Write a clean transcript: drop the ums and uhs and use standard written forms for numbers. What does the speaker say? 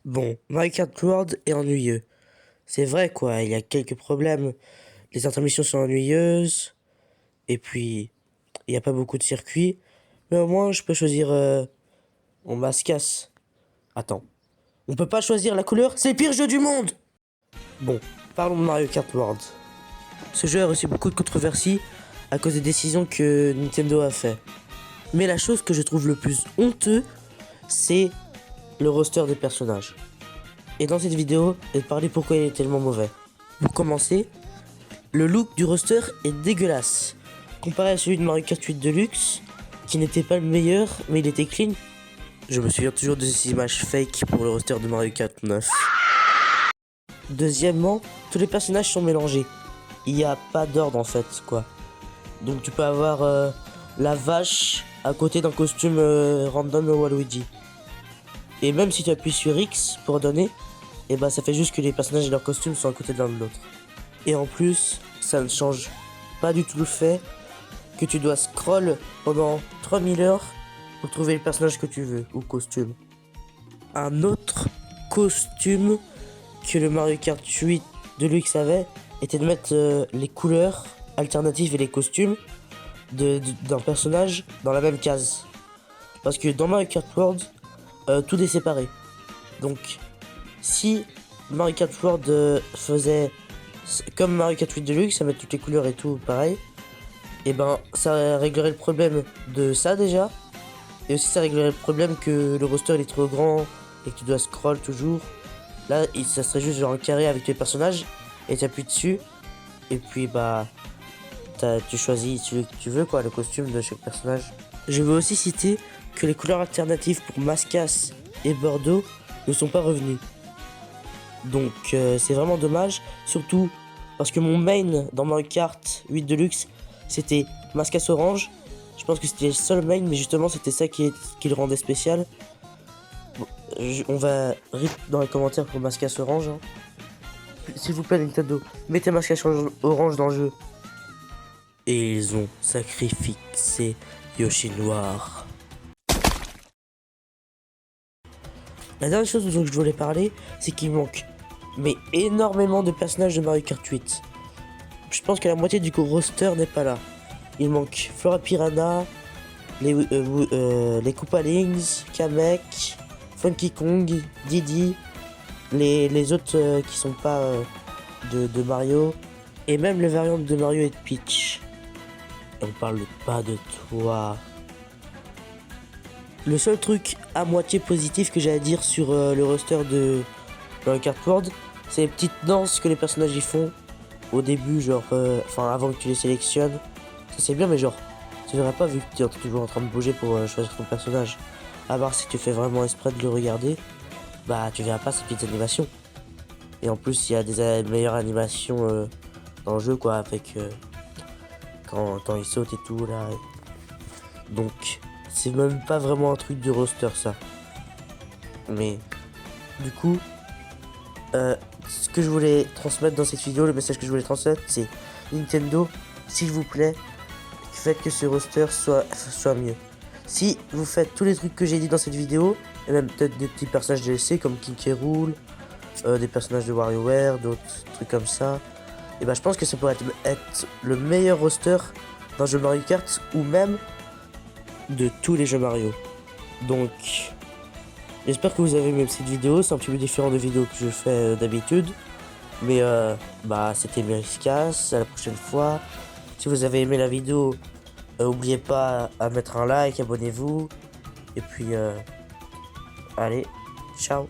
Bon, Mario Kart World est ennuyeux. C'est vrai quoi, il y a quelques problèmes. Les intermissions sont ennuyeuses. Et puis, il n'y a pas beaucoup de circuits. Mais au moins, je peux choisir mon mascasse. Attends. On peut pas choisir la couleur? C'est le pire jeu du monde! Bon, parlons de Mario Kart World. Ce jeu a reçu beaucoup de controversies à cause des décisions que Nintendo a fait. Mais la chose que je trouve le plus honteux, c'est le roster des personnages. Et dans cette vidéo, je vais te parler pourquoi il est tellement mauvais. Pour commencer, le look du roster est dégueulasse. Comparé à celui de Mario Kart 8 Deluxe, qui n'était pas le meilleur, mais il était clean. Je me souviens toujours de ces images fake pour le roster de Mario Kart 9. Deuxièmement, tous les personnages sont mélangés. Il n'y a pas d'ordre en fait, quoi. Donc tu peux avoir la vache à côté d'un costume random Waluigi. Et même si tu appuies sur X pour donner, et bah ça fait juste que les personnages et leurs costumes sont à côté de l'un de l'autre. Et en plus, ça ne change pas du tout le fait que tu dois scroll pendant 3000 heures pour trouver le personnage que tu veux, ou costume. Un autre costume que le Mario Kart 8 Deluxe avait était de mettre les couleurs alternatives et les costumes d'un personnage dans la même case. Parce que dans Mario Kart World, tout est séparé. Donc, si Mario Kart World faisait comme Mario Kart 8 Deluxe, ça met toutes les couleurs et tout pareil, et ben ça réglerait le problème de ça déjà, et aussi ça réglerait le problème que le roster il est trop grand et que tu dois scroll toujours. Là, ça serait juste genre un carré avec tes personnages et tu appuies dessus, et puis bah tu choisis celui que tu veux quoi, le costume de chaque personnage. Je veux aussi citer que les couleurs alternatives pour Mascas et Bordeaux ne sont pas revenues. Donc c'est vraiment dommage, surtout parce que mon main dans Mario Kart 8 Deluxe c'était Mascas Orange. Je pense que c'était le seul main, mais justement c'était ça qui le rendait spécial. Bon, on va rip dans les commentaires pour Mascas Orange. Hein. S'il vous plaît Nintendo, mettez Mascas Orange dans le jeu. Et ils ont sacrifié Yoshi Noir. La dernière chose dont je voulais parler, c'est qu'il manque énormément de personnages de Mario Kart 8. Je pense que la moitié du roster n'est pas là. Il manque Flora Piranha, les Koopalings, Kamek, Funky Kong, Didi, les autres qui sont pas de Mario, et même les variantes de Mario et de Peach. On parle pas de toi. Le seul truc à moitié positif que j'ai à dire sur le roster de Mario Kart World, c'est les petites danses que les personnages y font au début, genre, avant que tu les sélectionnes. Ça c'est bien, mais genre, tu verras pas vu que tu es toujours en train de bouger pour choisir ton personnage. À part si tu fais vraiment exprès de le regarder, bah tu verras pas ces petites animations. Et en plus, il y a des meilleures animations dans le jeu, quoi, avec quand il saute et tout là. Donc, c'est même pas vraiment un truc de roster ça. Mais du coup, ce que je voulais transmettre dans cette vidéo, le message que je voulais transmettre, c'est Nintendo, s'il vous plaît, faites que ce roster soit mieux. Si vous faites tous les trucs que j'ai dit dans cette vidéo, et même peut-être des petits personnages DLC comme King K. Rool, des personnages de WarioWare, d'autres trucs comme ça, et ben je pense que ça pourrait être le meilleur roster d'un jeu Mario Kart ou même de tous les jeux Mario. Donc j'espère que vous avez aimé cette vidéo. C'est un petit peu différent de vidéos que je fais d'habitude, mais c'était Meriscas. À la prochaine fois. Si vous avez aimé la vidéo, n'oubliez pas à mettre un like, abonnez-vous, et puis allez, ciao.